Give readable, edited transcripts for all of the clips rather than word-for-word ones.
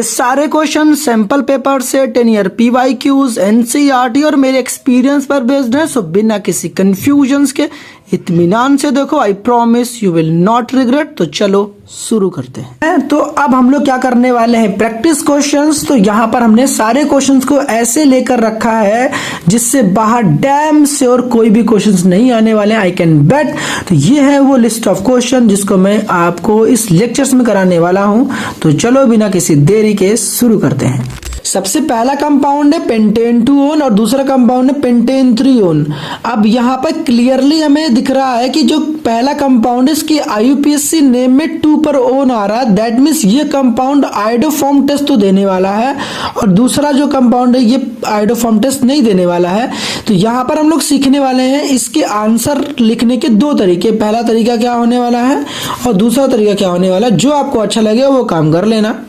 सारे question sample paper से 10 year PYQs NCERT और मेरे एक्सपीरियंस पर बेस्ड है। सो बिना किसी कंफ्यूजन्स के इत्मीनान से देखो, I promise you will not regret. तो चलो शुरू करते हैं। तो अब हम लोग क्या करने वाले हैं, प्रैक्टिस क्वेश्चंस। तो यहाँ पर हमने सारे क्वेश्चंस को ऐसे लेकर रखा है जिससे बाहर डैम से और कोई भी क्वेश्चंस नहीं आने वाले, आई कैन बेट। तो ये है वो लिस्ट ऑफ क्वेश्चन जिसको मैं आपको इस लेक्चर्स में कराने वाला हूं। तो चलो बिना किसी देरी के शुरू करते हैं। सबसे पहला कंपाउंड है पेंटेन 2-ओन और दूसरा कंपाउंड है पेंटेन 3-ओन। अब यहाँ पर क्लियरली हमें दिख रहा है कि जो पहला कंपाउंड है इसकी IUPAC नेम में 2 पर ओन आ रहा है, दैट मीन्स ये कंपाउंड आयोडोफॉर्म टेस्ट तो देने वाला है और दूसरा जो कंपाउंड है ये आयोडोफॉर्म टेस्ट नहीं देने वाला है। तो यहाँ पर हम लोग सीखने वाले हैं इसके आंसर लिखने के 2 तरीके। पहला तरीका क्या होने वाला है और दूसरा तरीका क्या होने वाला है, जो आपको अच्छा लगे वो काम कर लेना।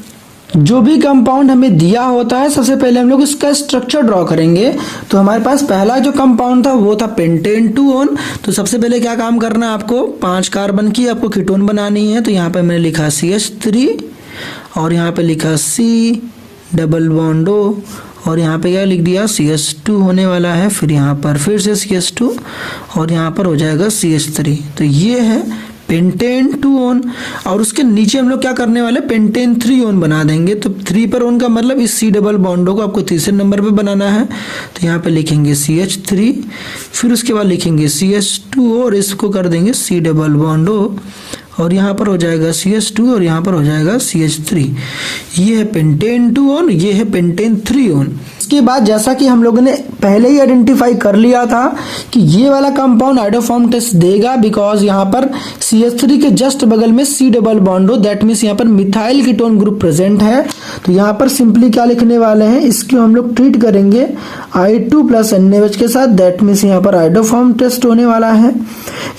जो भी कंपाउंड हमें दिया होता है सबसे पहले हम लोग इसका स्ट्रक्चर ड्रॉ करेंगे। तो हमारे पास पहला जो कंपाउंड था वो था पेंटेन 2-ओन। तो सबसे पहले क्या काम करना है, आपको 5 कार्बन की आपको कीटोन बनानी है। तो यहाँ पे मैंने लिखा CH3 और यहाँ पे लिखा C डबल बॉन्ड O और यहाँ पे क्या लिख दिया CH2 होने वाला है। फिर यहाँ पर फिर से CH2 और यहाँ पर हो जाएगा CH3। तो ये है पेंटेन 2-ओन और उसके नीचे हम लोग क्या करने वाले पेंटेन 3-ओन बना देंगे। तो 3 पर ओन का मतलब इस C डबल बॉन्डो को आपको तीसरे नंबर पे बनाना है। तो यहाँ पे लिखेंगे CH3, फिर उसके बाद लिखेंगे CH2 और इसको कर देंगे C डबल बॉन्डो और यहाँ पर हो जाएगा CH2 और यहाँ पर हो जाएगा CH3। ये है पेंटेन 2-ओन, ये है पेंटेन 3-ओन। इसके बाद जैसा कि हम लोगों ने पहले ही आइडेंटिफाई कर लिया था कि ये वाला कंपाउंड आयोडोफॉर्म टेस्ट देगा, बिकॉज यहाँ पर CH3 के जस्ट बगल में C डबल बॉन्ड हो, दैट मीन्स यहाँ पर मिथाइल कीटोन ग्रुप प्रेजेंट है। तो यहाँ पर सिंपली क्या लिखने वाले हैं, इसको हम लोग ट्रीट करेंगे I2 प्लस NaOH के साथ, दैट मीन्स यहाँ पर आयोडोफॉर्म टेस्ट होने वाला है।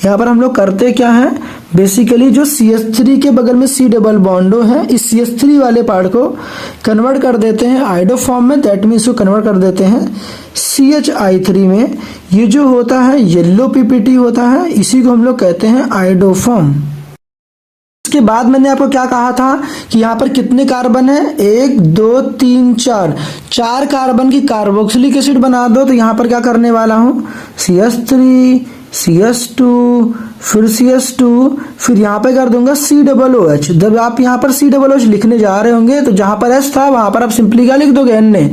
यहाँ पर हम लोग करते क्या है, बेसिकली जो CH3 के बगल में C डबल बॉन्डो है इस CH3 वाले पार्ट को कन्वर्ट कर देते हैं आयोडोफॉर्म में, दैट मीन्स को कन्वर्ट कर देते हैं CHI3 में। ये जो होता है येलो PPT होता है, इसी को हम लोग कहते हैं आयोडोफॉर्म। इसके बाद मैंने आपको क्या कहा था कि यहाँ पर कितने कार्बन है, 1 2 3 4 कार्बन की कार्बोक्सिलिक एसिड बना दो। तो यहाँ पर क्या करने वाला हूँ, CH3 CH2 फिर CH2 फिर यहाँ पे कर दूंगा C डबल OH। जब आप यहाँ पर C डबल OH लिखने जा रहे होंगे तो जहां पर S था वहां पर आप सिंपली क्या लिख दोगे Na।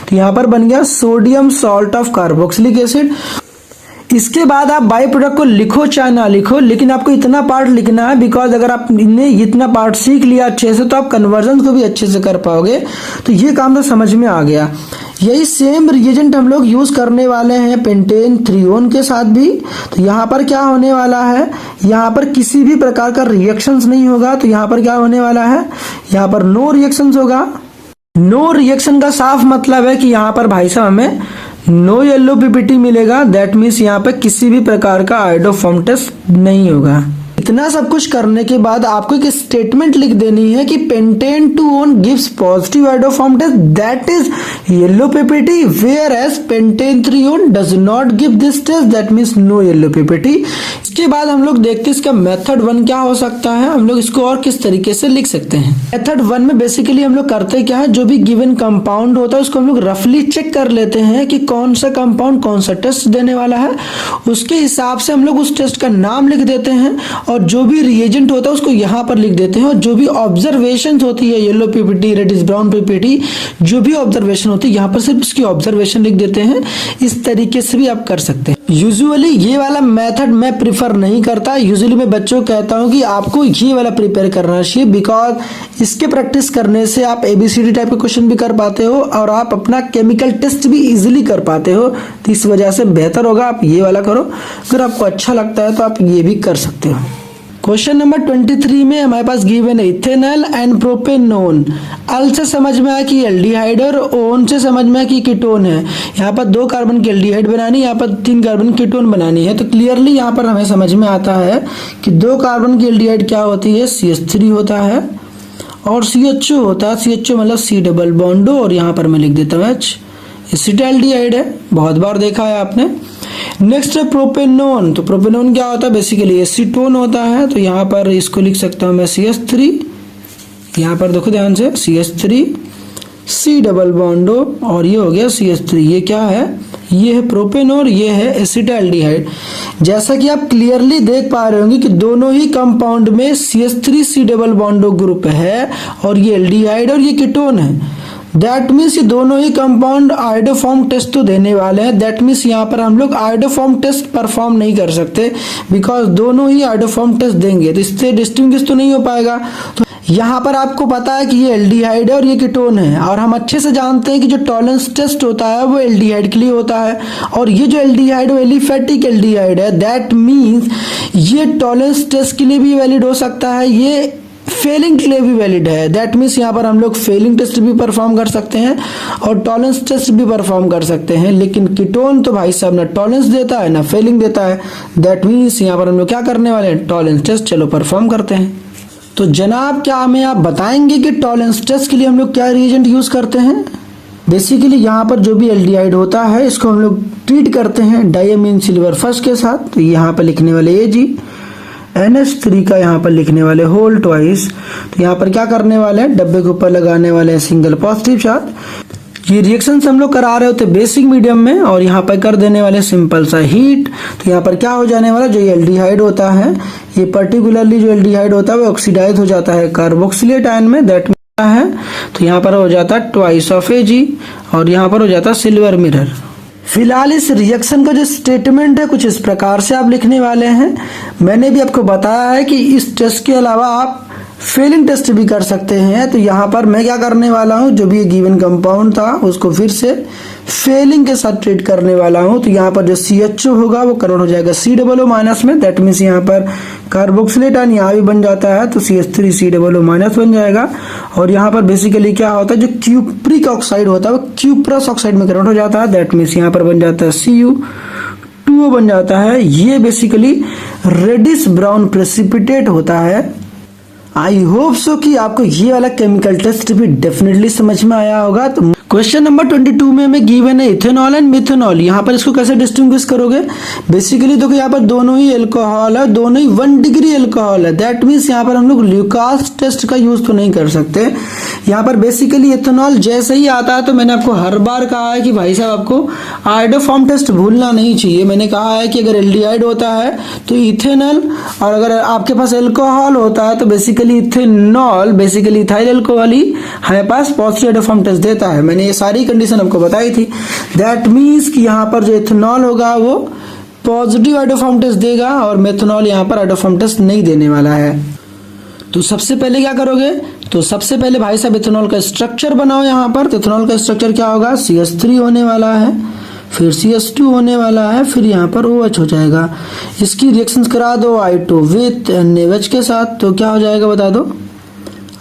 तो यहाँ पर बन गया sodium salt of carboxylic acid. इसके बाद आप बाई प्रोडक्ट को लिखो चाहे ना लिखो, लेकिन आपको इतना पार्ट लिखना है, बिकॉज अगर आपने इतना पार्ट सीख लिया अच्छे से तो आप कन्वर्जन को भी अच्छे से कर पाओगे। तो ये काम तो समझ में आ गया। यही सेम रिएजेंट हम लोग यूज करने वाले हैं पेंटेन 3-ओन के साथ भी। तो यहाँ पर क्या होने वाला है, यहाँ पर किसी भी प्रकार का रिएक्शंस नहीं होगा। तो यहाँ पर क्या होने वाला है, यहाँ पर नो रिएक्शंस होगा। नो रिएक्शन का साफ मतलब है कि यहाँ पर भाई साहब हमें नो येलो PPT मिलेगा, दैट मीन्स यहाँ पे किसी भी प्रकार का आयोडोफॉर्म टेस्ट नहीं होगा। इतना सब कुछ करने के बाद आपको एक स्टेटमेंट लिख देनी है कि पेंटेन 2-ओन gives positive iodoform test, that is yellow PPT, where as pentan 3-ओन does not give this test, that means no yellow PPT। इसके बाद हम लोग देखते हैं इसका मेथड 1 क्या हो सकता है, हम लोग इसको और किस तरीके से लिख सकते हैं। मेथड 1 में बेसिकली हम लोग करते क्या है, जो भी गिवन कंपाउंड होता है उसको हम लोग रफली चेक कर लेते हैं कि कौन सा कंपाउंड कौन सा टेस्ट देने वाला है। उसके हिसाब से हम लोग उस टेस्ट का नाम लिख देते हैं और जो भी रिएजेंट होता है उसको यहाँ पर लिख देते हैं। और जो भी ऑब्जर्वेशन होती है, yellow PPT reddish brown PPT, जो भी ऑब्जर्वेशन होती है यहाँ पर सिर्फ इसकी ऑब्जर्वेशन लिख देते हैं। इस तरीके से भी आप कर सकते हैं। यूजुअली ये वाला मेथड मैं प्रिफर नहीं करता। यूजुअली मैं बच्चों को कहता हूँ कि आपको ये वाला प्रिपेयर करना चाहिए, बिकॉज इसके प्रैक्टिस करने से आप ABCD टाइप के क्वेश्चन भी कर पाते हो और आप अपना केमिकल टेस्ट भी इजीली कर पाते हो। तो इस वजह से बेहतर होगा आप ये वाला करो। अगर आपको अच्छा लगता है तो आप ये भी कर सकते हो। क्वेश्चन नंबर 23 में हमारे पास गिवन है इथेनॉल एंड प्रोपेनोन। अल से समझ में आया कि एल्डिहाइड और ओन से समझ में आया कि कीटोन है। यहाँ पर 2 कार्बन की एल्डिहाइड बनानी, यहाँ पर 3 कार्बन की कीटोन बनानी है। तो क्लियरली यहाँ पर हमें समझ में आता है कि 2 कार्बन की एल्डिहाइड क्या होती है, CH3 होता है और CHO होता है। CHO मतलब C डबल बॉन्डो और यहाँ पर मैं लिख देता हूँ H, एसिटाल्डिहाइड है, बहुत बार देखा है आपने। नेक्स्ट है प्रोपेनोन। तो प्रोपेनोन क्या होता है, बेसिकली एसीटोन होता है। तो यहाँ पर इसको लिख सकता हूँ मैं CH3, यहाँ पर देखो ध्यान से CH3 C डबल बॉन्ड और ये हो गया CH3। ये क्या है, ये है प्रोपेन और ये है एसिटाल्डिहाइड। जैसा कि आप क्लियरली देख पा रहे होंगे कि दोनों ही कंपाउंड में CH3 C double bond group है और ये एल्डिहाइड और ये कीटोन है। दैट मीन्स ये दोनों ही कंपाउंड आयोडोफॉर्म टेस्ट तो देने वाले हैं। दैट मीन्स यहाँ पर हम लोग आयोडोफॉर्म टेस्ट परफॉर्म नहीं कर सकते, बिकॉज दोनों ही आयोडोफॉर्म टेस्ट देंगे, तो इससे डिस्टिंग्विश तो नहीं हो पाएगा। तो यहाँ पर आपको पता है कि ये एल्डिहाइड है और ये कीटोन है, और हम अच्छे से जानते हैं कि जो टॉलरेंस टेस्ट होता है वो एल्डिहाइड के लिए होता है, और ये जो एल्डिहाइड वो एलिफेटिक एल्डिहाइड है। दैट मीन्स ये टॉलरेंस टेस्ट के लिए भी वैलिड हो सकता है, ये फेलिंग के लिए भी वैलिड है। दैट मीन्स यहाँ पर हम लोग फेलिंग टेस्ट भी परफॉर्म कर सकते हैं और टॉलरेंस टेस्ट भी परफॉर्म कर सकते हैं, लेकिन कीटोन तो भाई साहब ना टॉलरेंस देता है ना फेलिंग देता है। दैट मीन्स यहाँ पर हम लोग क्या करने वाले हैं, टॉलरेंस टेस्ट चलो परफॉर्म करते हैं। तो जनाब क्या हमें आप बताएंगे कि टॉलरेंस टेस्ट के लिए हम लोग क्या रिएजेंट यूज करते हैं। बेसिकली यहाँ पर जो भी एल्डिहाइड होता है इसको हम लोग ट्रीट करते हैं डायमीन सिल्वर फर्स्ट के साथ। तो यहाँ पर लिखने वाले Ag NH3 का यहाँ पर लिखने वाले होल ट्वाइस। तो यहाँ पर क्या करने वाले हैं, डब्बे के ऊपर लगाने वाले हैं सिंगल पॉजिटिव चार्ज। ये रिएक्शन हम लोग करा रहे होते बेसिक मीडियम में, और यहाँ पर कर देने वाले सिंपल सा हीट। तो यहाँ पर क्या हो जाने वाला, जो ये एल्डिहाइड होता है, ये पर्टिकुलरली जो एल्डिहाइड होता है वो ऑक्सीडाइज हो जाता है कार्बोक्सिलेट आयन में। दैट है तो यहाँ पर हो जाता है ट्वाइस ऑफ Ag और यहाँ पर हो जाता है सिल्वर मिरर। फिलहाल इस रिएक्शन का जो स्टेटमेंट है कुछ इस प्रकार से आप लिखने वाले हैं। मैंने भी आपको बताया है कि इस टेस्ट के अलावा आप फेलिंग टेस्ट भी कर सकते हैं। तो यहाँ पर मैं क्या करने वाला हूँ, जो भी गिवन कंपाउंड था उसको फिर से फेलिंग के साथ ट्रीट करने वाला हूँ। तो यहाँ पर जो CHO होगा वो कन्वर्ट हो जाएगा C माइनस में। दैट मीन्स यहाँ पर कार्बोक्सिलेट आयन यहाँ भी बन जाता है तो CH3 C माइनस बन जाएगा। और यहाँ पर बेसिकली क्या होता है, जो क्यूप्रिक ऑक्साइड होता है वो क्यूप्रस ऑक्साइड में कन्वर्ट हो जाता है। दैट मीन्स यहाँ पर बन जाता है Cu2O बन जाता है। ये बेसिकली रेडिश ब्राउन प्रेसिपिटेट होता है। आई होप सो कि आपको ये वाला केमिकल टेस्ट भी डेफिनेटली समझ में आया होगा। तो क्वेश्चन नंबर 22 में हमें गिवन है इथेनॉल एंड मिथेनॉल। यहाँ पर इसको कैसे डिस्टिंग्विश करोगे, बेसिकली देखो यहाँ पर दोनों ही अल्कोहल है, दोनों ही 1 डिग्री अल्कोहल है। दैट मीन्स यहाँ पर हम लोग ल्यूकास टेस्ट का यूज तो नहीं कर सकते। यहाँ पर बेसिकली इथेनॉल जैसे ही आता है, तो मैंने आपको हर बार कहा है कि भाई साहब आपको आयोडोफॉर्म टेस्ट भूलना नहीं चाहिए। मैंने कहा है कि अगर एल्डिहाइड होता है तो इथेनॉल, और अगर आपके पास अल्कोहल होता है तो basically ethanol, basically ethyl alcohol ही हमारे पास पॉजिटिव आयोडोफॉर्म टेस्ट देता है। मैंने ये सारी कंडीशन आपको बताई थी। दैट मीन्स कि यहाँ पर जो इथेनॉल होगा वो पॉजिटिव आयोडोफॉर्म टेस्ट देगा और मेथनॉल यहाँ पर आयोडोफॉर्म टेस्ट नहीं देने वाला है। तो सबसे पहले क्या करोगे, तो सबसे पहले भाई साहब इथेनॉल का स्ट्रक्चर बनाओ। यहाँ पर तो इथेनॉल का स्ट्रक्चर क्या होगा, CH3 होने वाला है, फिर CH2 होने वाला है, फिर यहाँ पर OH हो जाएगा। इसकी रिएक्शंस करा दो I2 विथ NaOH के साथ, तो क्या हो जाएगा बता दो।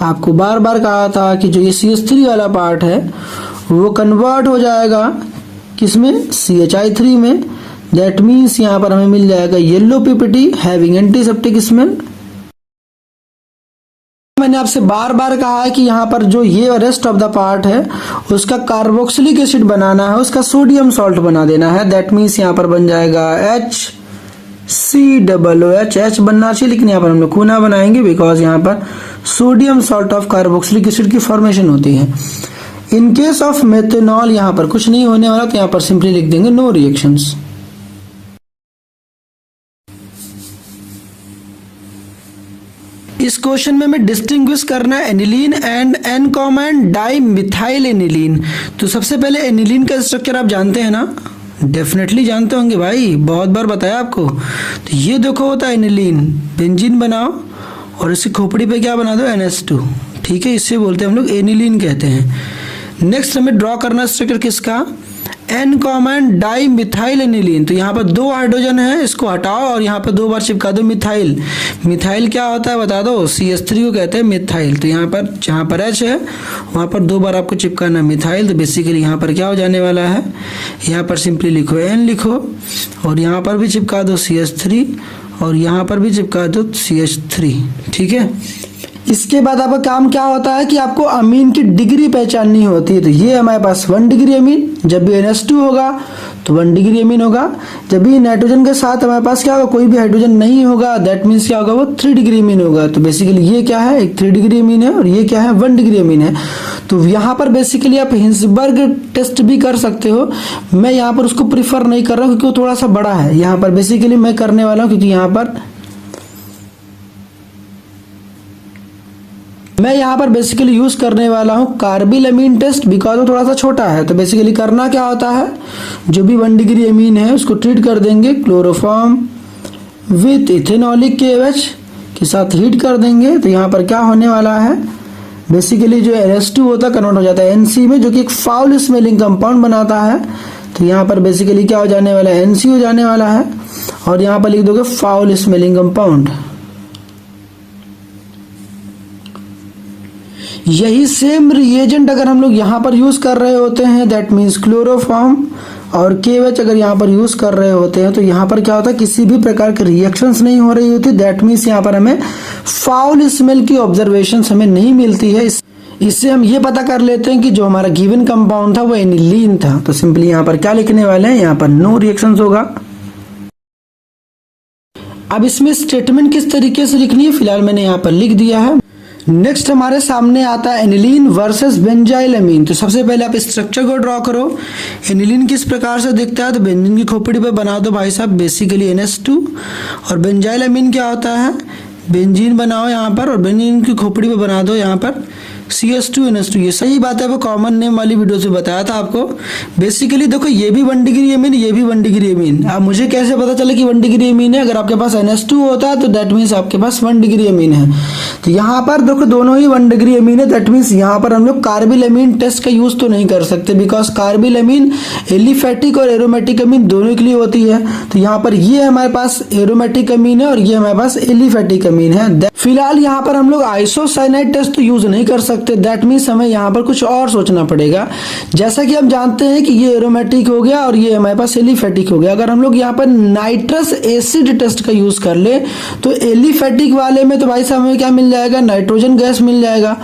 आपको बार बार कहा था कि जो ये CH3 वाला पार्ट है वो कन्वर्ट हो जाएगा किसमें, CHI3 में। दैट मीन्स यहाँ पर हमें मिल जाएगा yellow PPT having antiseptic smell. मैंने आपसे बार बार कहा है कि यहाँ पर जो ये रेस्ट ऑफ द पार्ट है उसका कार्बोक्सिलिक एसिड बनाना है, उसका सोडियम सॉल्ट बना देना है। दैट मीन्स यहाँ पर बन जाएगा HCOOH। H बनना चाहिए लेकिन यहाँ पर हम लोग खूना बनाएंगे, बिकॉज यहाँ पर sodium salt of carboxylic acid की फॉर्मेशन होती है। इन केस ऑफ मेथनॉल यहाँ पर कुछ नहीं होने वाला, तो यहाँ पर सिंपली लिख देंगे नो रिएक्शंस। इस क्वेश्चन में हमें डिस्टिंग्विश करना है aniline and N common di methyl aniline. तो सबसे पहले एनिलीन का स्ट्रक्चर आप जानते हैं ना, डेफिनेटली जानते होंगे भाई, बहुत बार बताया आपको। तो ये देखो होता है एनिलीन, बेंजीन बनाओ और इसकी खोपड़ी पे क्या बना दो, NH2। ठीक है, इससे बोलते हैं हम लोग एनिलीन कहते हैं। नेक्स्ट हमें ड्रॉ करना स्ट्रक्चर किसका, N common di methyl aniline. तो यहाँ पर 2 हाइड्रोजन है, इसको हटाओ और यहाँ पर 2 बार चिपका दो मिथाइल। मिथाइल क्या होता है बता दो, CH3 को कहते हैं मिथाइल। तो यहाँ पर जहाँ पर H है वहाँ पर 2 बार आपको चिपकाना मिथाइल। तो बेसिकली यहाँ पर क्या हो जाने वाला है, यहाँ पर सिंपली लिखो N लिखो और यहाँ पर भी चिपका दो CH3 और यहाँ पर भी चिपका दो CH3। ठीक है, इसके बाद आपका काम क्या होता है कि आपको अमीन की डिग्री पहचाननी होती है। तो ये हमारे पास 1 डिग्री अमीन, जब भी NH2 होगा तो 1 डिग्री अमीन होगा। जब भी नाइट्रोजन के साथ हमारे पास क्या होगा, कोई भी हाइड्रोजन नहीं होगा, दैट मीन्स क्या होगा, वो 3 डिग्री अमीन होगा। तो बेसिकली ये क्या है, एक 3 डिग्री अमीन है और ये क्या है, 1 डिग्री अमीन है। तो यहाँ पर बेसिकली आप हिंसबर्ग टेस्ट भी कर सकते हो। मैं यहाँ पर उसको प्रीफर नहीं कर रहा हूँ क्योंकि वो थोड़ा सा बड़ा है। यहाँ पर बेसिकली मैं करने वाला हूँ क्योंकि यहाँ पर बेसिकली यूज करने वाला हूँ कार्बिलमीन टेस्ट, बिकॉज वो थोड़ा सा छोटा है। तो बेसिकली करना क्या होता है, जो भी 1 डिग्री अमीन है उसको ट्रीट कर देंगे क्लोरोफॉर्म विथ इथेनॉलिक KOH के साथ हीट कर देंगे। तो यहाँ पर क्या होने वाला है, बेसिकली जो NH2 होता है कन्वर्ट हो जाता है NC में, जो कि एक फाउल स्मेलिंग कंपाउंड बनाता है। तो यहाँ पर बेसिकली क्या हो जाने वाला है, NC हो जाने वाला है और यहाँ पर लिख दोगे फाउल स्मेलिंग कंपाउंड। यही सेम रिएजेंट अगर हम लोग यहाँ पर यूज कर रहे होते हैं, दैट मीन्स क्लोरोफॉर्म और KOH अगर यहाँ पर यूज कर रहे होते हैं, तो यहाँ पर क्या होता है, किसी भी प्रकार के रिएक्शंस नहीं हो रही होती। दैट मीन्स यहाँ पर हमें फाउल स्मेल की ऑब्जर्वेशंस हमें नहीं मिलती है। इससे हम ये पता कर लेते हैं कि जो हमारा गिवन कंपाउंड था वो एनिलीन था। तो सिंपली यहाँ पर क्या लिखने वाले हैं, यहाँ पर नो रिएक्शंस होगा। अब इसमें स्टेटमेंट किस तरीके से लिखनी है, फिलहाल मैंने यहाँ पर लिख दिया है। नेक्स्ट हमारे सामने आता है एनिलीन वर्सेस बेंजाइलमीन। तो सबसे पहले आप स्ट्रक्चर को ड्रॉ करो। एनिलीन किस प्रकार से दिखता है, तो बेंजीन की खोपड़ी पे बना दो भाई साहब, बेसिकली NH2। और बेंजाइलमीन क्या होता है, बेंजीन बनाओ यहाँ पर और बेंजीन की खोपड़ी पे बना दो यहाँ पर CH2NH2। ये सही बात है, वो कॉमन नेम वाली वीडियो से बताया था आपको। बेसिकली देखो ये भी 1 डिग्री अमीन, ये भी 1 डिग्री अमीन। अब मुझे कैसे पता चले कि 1 डिग्री अमीन है, अगर आपके पास NH2 होता है तो दैट मीन्स आपके पास 1 डिग्री अमीन है। तो यहाँ पर देखो दोनों ही 1 डिग्री अमीन है, दैट मीन्स यहाँ पर हम लोग कार्बिलमीन टेस्ट का यूज तो नहीं कर सकते, बिकॉज कार्बिलमीन एलिफेटिक और एरोमेटिक अमीन दोनों के लिए होती है। तो यहाँ पर ये हमारे पास एरोमेटिक अमीन है और ये हमारे पास एलिफेटिक अमीन है। फिलहाल यहाँ पर हम लोग आइसोसाइनाइड टेस्ट तो यूज नहीं कर सकते, दैट मीन्स हमें यहाँ पर कुछ और सोचना पड़ेगा। जैसा कि हम जानते हैं कि ये एरोमेटिक हो गया और ये हमारे पास एलिफेटिक हो गया। अगर हम लोग यहाँ पर नाइट्रस एसिड टेस्ट का यूज कर ले तो एलिफेटिक वाले में तो भाई साहब हमें क्या मिल जाएगा, नाइट्रोजन गैस मिल जाएगा।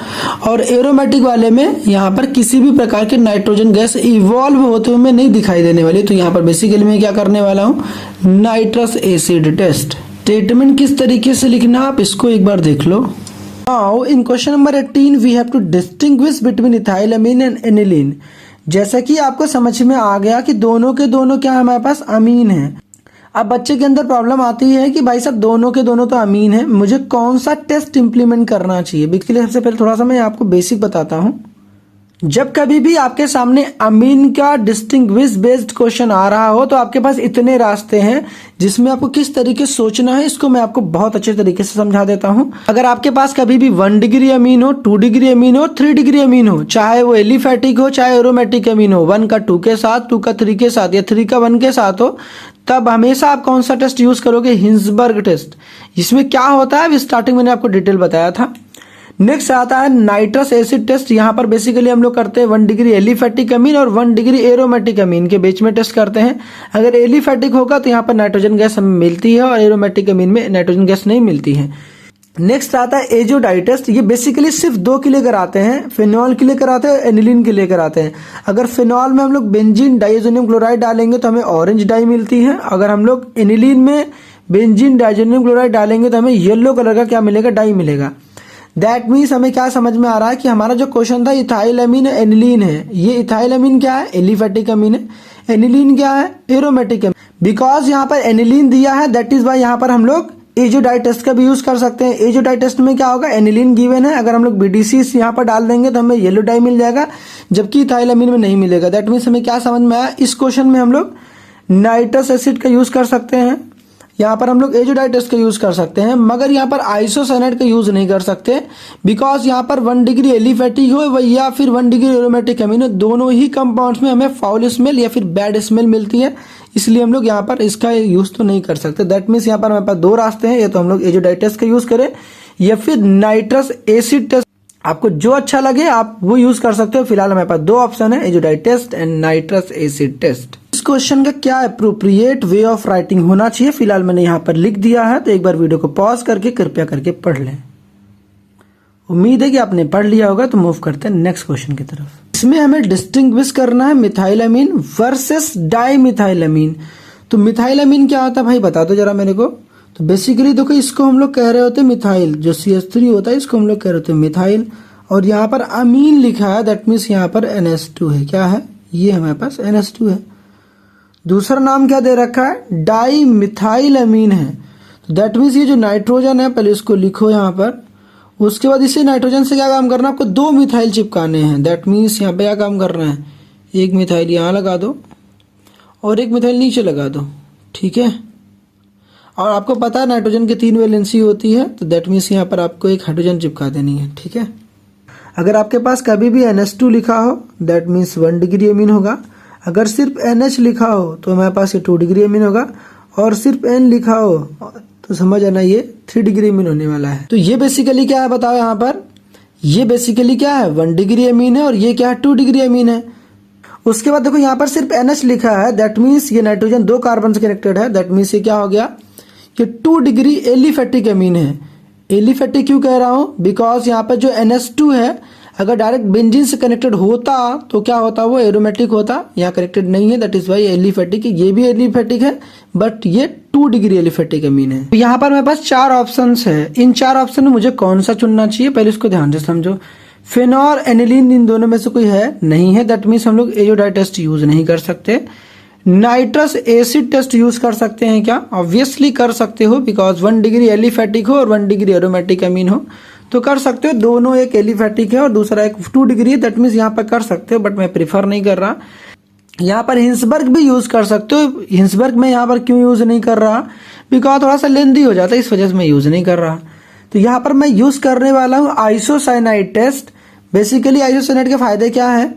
और एरोमेटिक वाले में यहाँ पर किसी भी प्रकार के नाइट्रोजन गैस इवॉल्व होते हुए नहीं दिखाई देने वाली। तो यहाँ पर बेसिकली मैं क्या करने वाला हूँ, नाइट्रस एसिड टेस्ट। स्टेटमेंट किस तरीके से लिखना आप इसको एक बार देख लो। Now in question number 18 we have to distinguish between ethylamine and aniline। जैसा कि आपको समझ में आ गया कि दोनों के दोनों क्या हमारे पास अमीन है। अब बच्चे के अंदर प्रॉब्लम आती है कि भाई साहब दोनों के दोनों तो अमीन है, मुझे कौन सा टेस्ट इंप्लीमेंट करना चाहिए। बेसिकली सबसे पहले थोड़ा सा मैं आपको बेसिक बताता हूँ। जब कभी भी आपके सामने अमीन का डिस्टिंग्विश बेस्ड क्वेश्चन आ रहा हो तो आपके पास इतने रास्ते हैं जिसमें आपको किस तरीके से सोचना है, इसको मैं आपको बहुत अच्छे तरीके से समझा देता हूं। अगर आपके पास कभी भी 1 डिग्री अमीन हो, 2 डिग्री अमीन हो, 3 डिग्री अमीन हो, चाहे वो एलिफेटिक हो चाहे एरोमेटिक अमीन हो, 1 का 2 के साथ, 2 का 3 के साथ या 3 का 1 के साथ हो, तब हमेशा आप कौन सा टेस्ट यूज करोगे, हिंसबर्ग टेस्ट। इसमें क्या होता है स्टार्टिंग मैंने आपको डिटेल बताया था। नेक्स्ट आता है नाइट्रस एसिड टेस्ट। यहाँ पर बेसिकली हम लोग करते हैं 1 डिग्री एलिफेटिक अमीन और 1 डिग्री एरोमेटिक अमीन के बीच में टेस्ट करते हैं। अगर एलिफेटिक होगा तो यहाँ पर नाइट्रोजन गैस हमें मिलती है और एरोमेटिक अमीन में नाइट्रोजन गैस नहीं मिलती है। नेक्स्ट आता है एजोडाइट टेस्ट। ये बेसिकली सिर्फ 2 के लिए कराते हैं, फिनॉल के लिए कराते हैं, एनिलीन के लिए कराते हैं। अगर फिनॉल में हम लोग बेंजीन डाइएजोनियम क्लोराइड डालेंगे तो हमें ऑरेंज डाई मिलती है। अगर हम लोग एनिलीन में बेंजीन डाइएजोनियम क्लोराइड डालेंगे तो हमें येलो कलर का क्या मिलेगा, डाई मिलेगा। दैट मीन्स हमें क्या समझ में आ रहा है कि हमारा जो क्वेश्चन था इथाइलमीन एनिलीन है, ये इथाइलमीन क्या है, एलिफेटिक अमीन है, एनिलीन क्या है, एरोमेटिक अमीन। बिकॉज यहाँ पर एनिलीन दिया है दैट इज वाई यहाँ पर हम लोग एजोडाइट टेस्ट का भी यूज कर सकते हैं। एजोडाइट टेस्ट में क्या होगा, एनिलीन गिवन है, अगर हम लोग BDC यहाँ पर डाल देंगे तो हमें येलो डाई मिल जाएगा, जबकि इथाइलमीन में नहीं मिलेगा। दैट मीन्स हमें क्या समझ में आया, इस क्वेश्चन में हम लोग नाइट्रस एसिड का यूज कर सकते हैं, यहाँ पर हम लोग एजोडाइट टेस्ट का यूज कर सकते हैं, मगर यहाँ पर आइसोसाइनाइड का यूज नहीं कर सकते। बिकॉज यहाँ पर 1 डिग्री एलिफेटिक हो या फिर 1 डिग्री एरोमेटिक अमीन हो, दोनों ही कंपाउंड्स में हमें फाउल स्मेल या फिर बैड स्मेल मिलती है, इसलिए हम लोग यहाँ पर इसका यूज तो नहीं कर सकते। दैट मीन्स यहाँ पर हमारे पास 2 रास्ते हैं, या तो हम लोग एजोडाइट टेस्ट का यूज करें या फिर नाइट्रस एसिड टेस्ट। आपको जो अच्छा लगे आप वो यूज कर सकते हो। फिलहाल हमारे पास 2 ऑप्शन है, एजोडाइट test and nitrous acid test. इस क्वेश्चन का क्या अप्रोप्रिएट वे ऑफ राइटिंग होना चाहिए, फिलहाल मैंने यहाँ पर लिख दिया है, तो एक बार वीडियो को पॉज करके कृपया करके पढ़ लें। उम्मीद है कि आपने पढ़ लिया होगा। तो मूव करते हैं नेक्स्ट क्वेश्चन की तरफ। इसमें हमें डिस्टिंग्विश करना है मिथाइलअमीन वर्सेस डाइमिथाइलअमीन। तो मिथाइलअमीन क्या होता है भाई बता दो जरा मेरे को। तो बेसिकली देखो इसको हम लोग कह रहे होते हैं मिथाइल, जो CH3 होता है इसको हम लोग कह रहे होते हैं मिथाइल, और यहाँ पर अमीन लिखा है, दैट मीन्स यहाँ पर NH2 है। क्या है ये हमारे पास NH2 है। दूसरा नाम क्या दे रखा है डाइमिथाइलअमीन है। तो दैट मीन्स ये जो नाइट्रोजन है पहले इसको लिखो यहाँ पर, उसके बाद इसे नाइट्रोजन से क्या काम करना है आपको, 2 मिथाइल चिपकाने हैं। दैट मीन्स यहाँ पे क्या काम करना है, एक मिथाइल यहाँ लगा दो और एक मिथाइल नीचे लगा दो, ठीक है। और आपको पता है नाइट्रोजन की 3 वैलेंसी होती है, तो दैट मीन्स यहाँ पर आपको एक हाइड्रोजन चिपका देनी है, ठीक है। अगर आपके पास कभी भी NH2 लिखा हो दैट मीन्स 1 डिग्री अमीन होगा, अगर सिर्फ NH लिखा हो तो हमारे पास ये 2 डिग्री अमीन होगा, और सिर्फ N लिखा हो तो समझ आना ये 3 डिग्री अमीन होने वाला है। तो ये बेसिकली क्या है बताओ यहाँ पर, ये बेसिकली क्या है 1 डिग्री अमीन है, और ये क्या है 2 डिग्री अमीन है। उसके बाद देखो यहाँ पर सिर्फ NH लिखा है, दैट मीन्स ये नाइट्रोजन 2 कार्बन से कनेक्टेड है, दैट मीन्स ये क्या हो गया, ये 2 डिग्री एलिफेटिक अमीन है। एलिफेटिक क्यों कह रहा हूँ, बिकॉज यहाँ पर जो NH2 है अगर डायरेक्ट बेंजीन से कनेक्टेड होता तो क्या होता, वो एरोमेटिक होता, यहाँ कनेक्टेड नहीं है, दैट इज वाई एलिफेटिक। ये भी एलिफेटिक है बट ये 2 डिग्री एलिफेटिक अमीन है। तो यहाँ पर मेरे पास 4 ऑप्शंस है, इन 4 ऑप्शन में मुझे कौन सा चुनना चाहिए पहले इसको ध्यान से समझो। फेनॉल एनिलीन इन दोनों में से कोई है नहीं है, दैट मीन्स हम लोग एजोडाई टेस्ट यूज नहीं कर सकते। नाइट्रस एसिड टेस्ट यूज कर सकते हैं क्या, ऑब्वियसली कर सकते हो, बिकॉज 1 डिग्री एलिफेटिक हो और 1 डिग्री एरोमेटिक अमीन हो तो कर सकते हो। दोनों एक एलिफेटिक है और दूसरा एक 2 डिग्री है, दैट मीन्स यहाँ पर कर सकते हो, बट मैं प्रीफर नहीं कर रहा। यहाँ पर हिंसबर्ग भी यूज कर सकते हो, हिंसबर्ग में यहाँ पर क्यों यूज नहीं कर रहा, बिकॉज थोड़ा सा लेंदी हो जाता है, इस वजह से मैं यूज नहीं कर रहा। तो यहाँ पर मैं यूज करने वाला हूँ आइसोसाइनाइड टेस्ट। बेसिकली आइसोसाइनाइड के फायदे क्या है,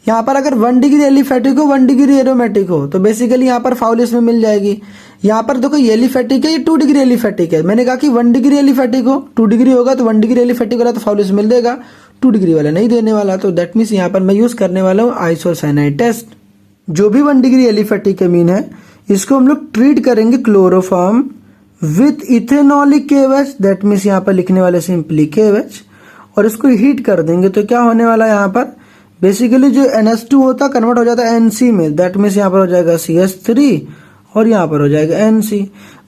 यहाँ पर अगर 1 डिग्री एलिफेटिक हो 1 डिग्री एरोमेटिक हो तो बेसिकली यहाँ पर फाउल इसमें मिल जाएगी। यहाँ पर देखो ये एलिफेटिक है, ये 2 डिग्री एलिफेटिक है, मैंने कहा कि 1 डिग्री एलिफेटिक हो, 2 डिग्री होगा तो 1 डिग्री एलिफेटिक वाला तो फाउल इसमें मिल देगा, 2 डिग्री वाला नहीं देने वाला। तो दैट मीन्स यहाँ पर मैं यूज करने वाला हूँ आइसोसाइनाइड टेस्ट। जो भी 1 डिग्री एलिफेटिक अमीन है इसको हम लोग ट्रीट करेंगे chloroform with ethanolic KOH, that means यहाँ पर लिखने वाले सिंपली KOH, और इसको हीट कर देंगे। तो क्या होने वाला है यहाँ पर, बेसिकली जो NH2 होता कन्वर्ट हो जाता है NC में, दैट मीन्स यहाँ पर हो जाएगा CH3 और यहाँ पर हो जाएगा NC।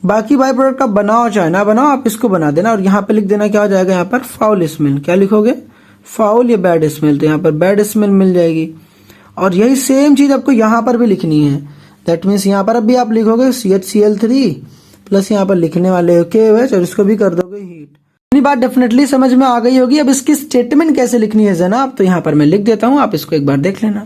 बाकी बाई प्रोडक्ट आप बनाओ चाहे ना बनाओ, आप इसको बना देना और यहाँ पे लिख देना क्या हो जाएगा यहाँ पर फाउल स्मेल। क्या लिखोगे, फाउल या बैड स्मेल, तो यहाँ पर बैड स्मेल मिल जाएगी। और यही सेम चीज आपको यहाँ पर भी लिखनी है, दैट मीन्स यहाँ पर भी आप लिखोगे CHCl3 प्लस यहाँ पर लिखने वाले हो KOH और इसको भी कर दोगे हीट। इतनी बात डेफिनेटली समझ में आ गई होगी। अब इसकी स्टेटमेंट कैसे लिखनी है जनाब, तो यहाँ पर मैं लिख देता हूँ, आप इसको एक बार देख लेना।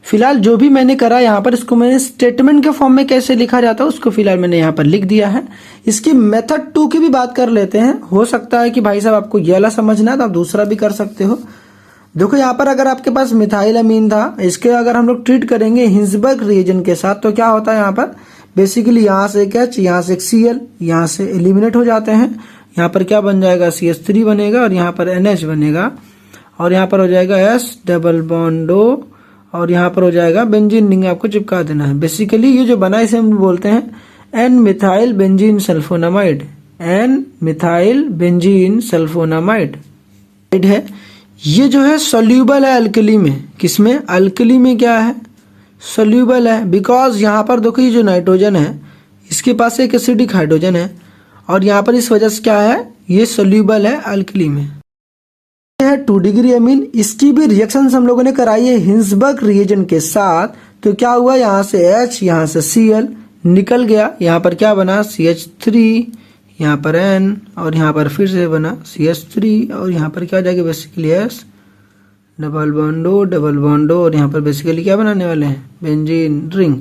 फिलहाल जो भी मैंने करा यहाँ पर इसको मैंने स्टेटमेंट के फॉर्म में कैसे लिखा जाता है उसको फिलहाल मैंने यहाँ पर लिख दिया है। इसकी मेथड 2 की भी बात कर लेते हैं। हो सकता है कि भाई साहब आपको ये वाला समझना है तो आप दूसरा भी कर सकते हो। देखो यहाँ पर अगर आपके पास मिथाइलअमीन था, इसके अगर हम लोग ट्रीट करेंगे हिंसबर्ग रिएजेंट के साथ तो क्या होता है यहाँ पर, बेसिकली यहाँ से एक H, यहाँ से एक Cl, यहाँ से एलिमिनेट हो जाते हैं। यहाँ पर क्या बन जाएगा CH3 बनेगा और यहाँ पर NH बनेगा और यहाँ पर हो जाएगा S डबल बॉन्ड O और यहाँ पर हो जाएगा बेंजीन रिंग, आपको चिपका देना है। बेसिकली ये जो बना इसे हम बोलते हैं N methyl benzene sulphonamide, N methyl benzene sulphonamide है। ये जो है सोल्यूबल है अल्कली में, किसमें, अल्कली में क्या है, सोल्यूबल है। बिकॉज यहाँ पर देखो ये जो नाइट्रोजन है इसके पास एक एसिडिक हाइड्रोजन है और यहाँ पर इस वजह से क्या है, ये सोल्यूबल है अल्कली में। है 2 डिग्री अमीन, इसकी भी रिएक्शन हम लोगों ने कराई है हिंसबर्ग रिएजेंट के साथ। तो क्या हुआ, यहाँ से H, यहाँ से Cl निकल गया, यहाँ पर क्या बना CH3, यहाँ पर N और यहाँ पर फिर से बना CH3 और यहाँ पर क्या हो जाएगा basically S double bond O और यहाँ पर बेसिकली क्या बनाने वाले हैं, बेंजीन रिंग।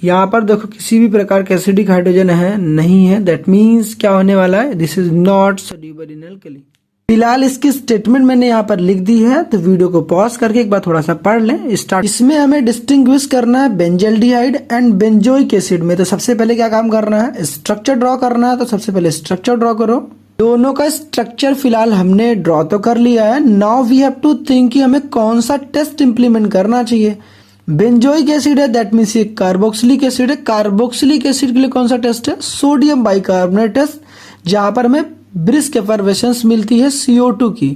यहाँ पर देखो किसी भी प्रकार का एसिडिक हाइड्रोजन है नहीं है, दैट मीन्स क्या होने वाला है, this is not soluble in alkali. फिलहाल इसकी स्टेटमेंट मैंने यहाँ पर लिख दी है, तो वीडियो को पॉज करके एक बार थोड़ा सा पढ़ लें स्टार्ट। इसमें हमें डिस्टिंग्विश करना है बेंजल्डिहाइड एंड बेंजोइक एसिड में। तो सबसे पहले क्या काम करना है, स्ट्रक्चर ड्रॉ करना है। तो सबसे पहले स्ट्रक्चर ड्रॉ करो। दोनों का स्ट्रक्चर फिलहाल हमने ड्रॉ तो कर लिया है। Now we have to think कि हमें कौन सा टेस्ट इंप्लीमेंट करना चाहिए। बेंजोइक एसिड है, दैट मीन्स ये कार्बोक्सिलिक एसिड है। कार्बोक्सिलिक एसिड के लिए कौन सा टेस्ट है, सोडियम बाइकार्बोनेट टेस्ट, जहां पर हमें ब्रिस्क एफर्वेसेंस मिलती है CO2 की।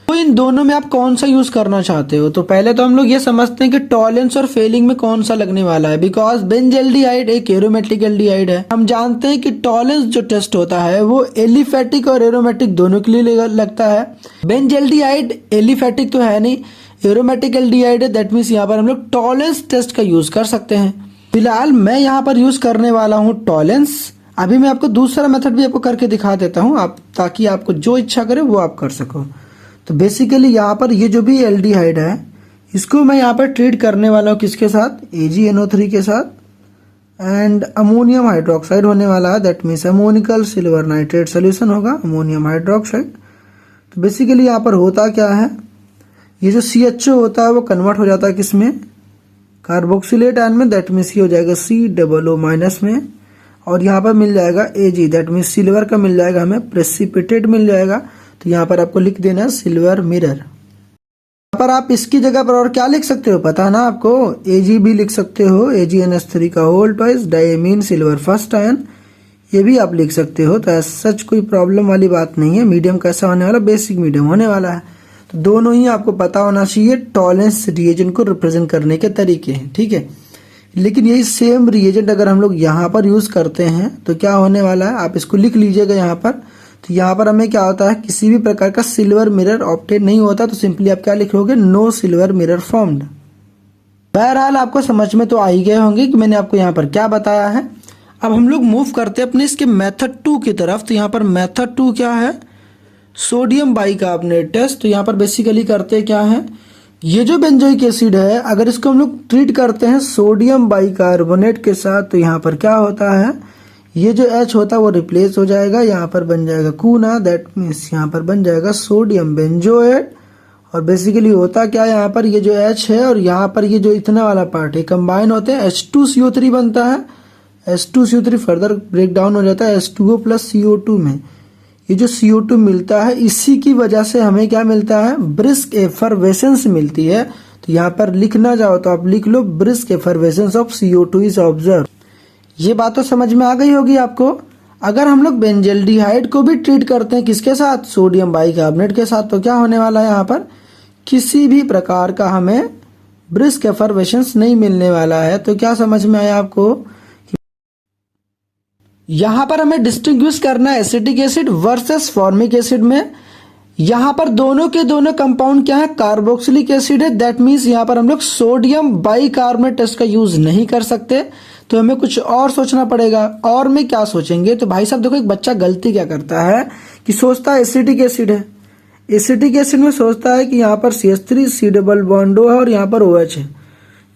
तो इन दोनों में आप कौन सा यूज करना चाहते हो? तो पहले तो हम लोग ये समझते हैं कि टॉलेंस और फेलिंग में कौन सा लगने वाला है, बिकॉज बेंजल्डिहाइड एक एरोमेटिक एल्डिहाइड है। हम जानते हैं कि टॉलेंस जो टेस्ट होता है वो एलिफेटिक और एरोमेटिक दोनों के लिए लगता है। बेंजल्डिहाइड एलिफेटिक तो है नहीं, एरोमेटिक एल्डिहाइड है, दैट मीन्स यहाँ पर हम लोग टॉलेंस टेस्ट का यूज कर सकते हैं। फिलहाल मैं यहाँ पर यूज करने वाला हूँ टॉलेंस। अभी मैं आपको दूसरा मेथड भी आपको करके दिखा देता हूँ, आप ताकि आपको जो इच्छा करे वो आप कर सको। तो बेसिकली यहाँ पर ये जो भी एल्डिहाइड है इसको मैं यहाँ पर ट्रीट करने वाला हूँ किसके साथ, AgNO3 के साथ, एंड अमोनियम हाइड्रोक्साइड होने वाला है, that means ammoniacal silver nitrate solution होगा, अमोनियम हाइड्रोक्साइड। तो बेसिकली यहाँ पर होता क्या है, ये जो CHO होता है वो कन्वर्ट हो जाता है किसमें, कार्बोक्सिलेट आयन में, दैट मीन्स ये हो जाएगा COO- में, और यहाँ पर मिल जाएगा Ag, दैट मीन्स सिल्वर का मिल जाएगा हमें, प्रेसिपिटेट मिल जाएगा। तो यहाँ पर आपको लिख देना सिल्वर मिरर। यहाँ पर आप इसकी जगह पर और क्या लिख सकते हो पता ना आपको, Ag भी लिख सकते हो, AgNH3 का whole twice diamine silver first ion, ये भी आप लिख सकते हो। तो सच कोई प्रॉब्लम वाली बात नहीं है। मीडियम कैसा होने वाला, बेसिक मीडियम होने वाला है। तो दोनों ही आपको पता होना चाहिए टॉलेंस रिएजेंट को रिप्रेजेंट करने के तरीके हैं, ठीक है। लेकिन यही सेम रिएजेंट अगर हम लोग यहाँ पर यूज करते हैं तो क्या होने वाला है, आप इसको लिख लीजिएगा यहाँ पर। तो यहाँ पर हमें क्या होता है, किसी भी प्रकार का सिल्वर मिरर ऑब्टेन नहीं होता, तो सिंपली आप क्या लिखोगे, नो सिल्वर मिरर फॉर्म्ड। बहरहाल आपको समझ में तो आ ही गए होंगे कि मैंने आपको यहाँ पर क्या बताया है। अब हम लोग मूव करते हैं अपने इसके मेथड 2 की तरफ। तो यहाँ पर मेथड 2 क्या है, सोडियम बाइकार्बोनेट टेस्ट। तो यहाँ पर बेसिकली करते क्या है, ये जो बेंजोइक एसिड है अगर इसको हम लोग ट्रीट करते हैं सोडियम बाइकार्बोनेट के साथ, तो यहाँ पर क्या होता है, ये जो H होता है वो रिप्लेस हो जाएगा, यहाँ पर बन जाएगा कूना, दैट मीन्स यहाँ पर बन जाएगा सोडियम बेंजोएट। और बेसिकली होता क्या है, यहाँ पर ये जो H है और यहाँ पर ये जो इतना वाला पार्ट है कंबाइन होते हैं, H2CO3 बनता है, H2CO3 फर्दर ब्रेक डाउन हो जाता है H2O + CO2 में। ये जो CO2 मिलता है इसी की वजह से हमें क्या मिलता है, ब्रिस्क एफरवेसेंस मिलती है। तो यहाँ पर लिखना चाहो तो आप लिख लो, brisk effervescence of CO2 is observe. ये बात तो समझ में आ गई होगी आपको। अगर हम लोग बेंजल्डिहाइड को भी ट्रीट करते हैं किसके साथ, सोडियम बाइकार्बोनेट के साथ, तो क्या होने वाला है, यहाँ पर किसी भी प्रकार का हमें ब्रिस्क एफरवेसेंस नहीं मिलने वाला है। तो क्या समझ में आया आपको, यहाँ पर हमें डिस्टिंग्विश करना है acetic acid versus formic acid में। यहाँ पर दोनों के दोनों कंपाउंड क्या है, कार्बोक्सिलिक एसिड है, दैट मीन्स यहाँ पर हम लोग सोडियम बाइकार्बोनेट टेस्ट का यूज नहीं कर सकते। तो हमें कुछ और सोचना पड़ेगा। और में क्या सोचेंगे, तो भाई साहब देखो एक बच्चा गलती क्या करता है कि सोचता है एसिटिक एसिड है, एसिटिक एसिड में सोचता है कि यहाँ पर CH3 C डबल बॉन्डो है और यहाँ पर OH है।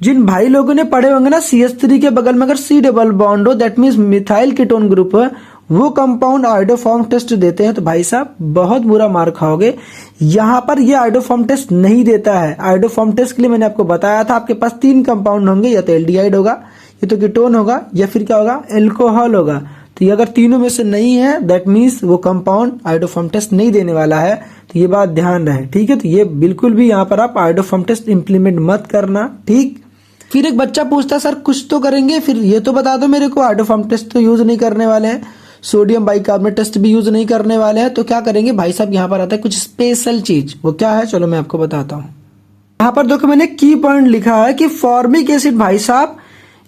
जिन भाई लोगों ने पढ़े होंगे ना CH3 के बगल में अगर C double बॉन्डो that means methyl ketone group है, वो कंपाउंड आइडोफॉर्म टेस्ट देते हैं तो भाई साहब बहुत बुरा मार खाओगे। यहाँ पर ये आइडोफॉर्म टेस्ट नहीं देता है। आइडोफॉर्म टेस्ट के लिए मैंने आपको बताया था आपके पास 3 कंपाउंड होंगे, या तो एल्डिहाइड होगा, ये तो कीटोन होगा, या फिर क्या होगा, एल्कोहल होगा। तो ये अगर तीनों में से नहीं है दैट मीन्स वो कंपाउंड आइडोफॉर्म टेस्ट नहीं देने वाला है। तो ये बात ध्यान रहे, ठीक है। तो ये बिल्कुल भी यहाँ पर आप आइडोफॉर्म टेस्ट इंप्लीमेंट मत करना, ठीक। फिर एक बच्चा पूछता है सर कुछ तो करेंगे, फिर ये तो बता दो मेरे को, आइडोफॉर्म टेस्ट तो यूज नहीं करने वाले हैं, सोडियम बाइकार्बोनेट टेस्ट भी यूज नहीं करने वाले हैं, तो क्या करेंगे भाई साहब, यहाँ पर आता है कुछ स्पेशल चीज। वो क्या है, चलो मैं आपको बताता हूँ। यहाँ पर देखो मैंने की पॉइंट लिखा है कि फॉर्मिक एसिड भाई साहब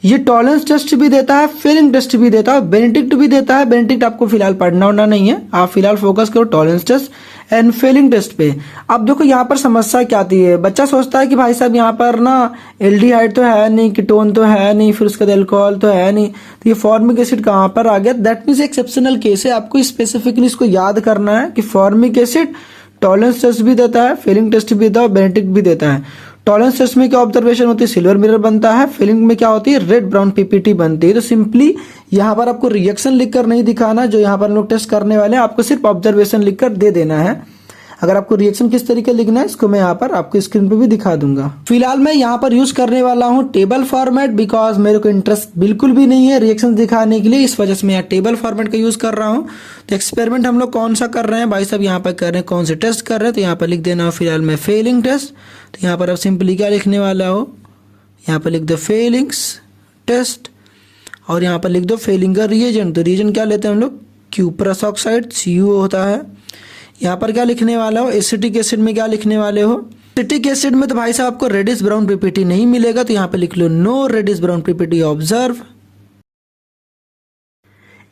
ये टॉलेंस टेस्ट भी देता है, फेलिंग टेस्ट भी देता है, बेनिडिक्ट भी देता है। बेनिडिक्ट आपको फिलहाल पढ़ना होना नहीं है, आप फिलहाल फोकस करो Tollens test and Fehling test पे। अब देखो यहाँ पर समस्या क्या आती है, बच्चा सोचता है कि भाई साहब यहाँ पर ना एल्डिहाइड तो है नहीं, कीटोन तो है नहीं, फिर उसके बाद अल्कोहल तो है नहीं, तो ये फॉर्मिक एसिड कहाँ पर आ गया। दैट मीन्स एक्सेप्शनल केस है, आपको स्पेसिफिकली इसको याद करना है कि फॉर्मिक एसिड टॉलेंस टेस्ट भी देता है, फेलिंग टेस्ट भी देता है, बेनिडिक्ट भी देता है। टॉलेंस टेस्ट में क्या ऑब्जर्वेशन होती है, सिल्वर मिरर बनता है, फेलिंग में क्या होती है, रेड ब्राउन पीपीटी बनती है। तो सिंपली यहाँ पर आपको रिएक्शन लिखकर नहीं दिखाना, जो यहाँ पर हम लोग टेस्ट करने वाले हैं, आपको सिर्फ ऑब्जर्वेशन लिखकर दे देना है। अगर आपको रिएक्शन किस तरीके लिखना है इसको मैं यहाँ पर आपको स्क्रीन पे भी दिखा दूंगा। फिलहाल मैं यहाँ पर यूज करने वाला हूँ टेबल फॉर्मेट, बिकॉज मेरे को इंटरेस्ट बिल्कुल भी नहीं है रिएक्शन दिखाने के लिए, इस वजह से मैं यहाँ टेबल फॉर्मेट का यूज कर रहा हूँ। तो एक्सपेरिमेंट हम लोग कौन सा कर रहे हैं भाई साहब, यहाँ पर कर रहे हैं कौन से टेस्ट कर रहे हैं, तो यहाँ पर लिख देना हो फिलहाल मैं फेलिंग टेस्ट। तो यहाँ पर आप सिंपली क्या लिखने वाला हो, यहाँ पर लिख दो फेलिंग्स टेस्ट और यहाँ पर लिख दो फेलिंग का रिएजेंट। तो रिएजेंट क्या लेते हैं हम लोग, क्यूप्रस ऑक्साइड CuO होता है। यहाँ पर क्या लिखने वाला हो, एसिटिक एसिड में क्या लिखने वाले हो, एसिटिक एसिड में तो भाई साहब आपको रेडिश ब्राउन पीपीटी नहीं मिलेगा, तो यहाँ पे लिख लो no reddish brown PPT observe.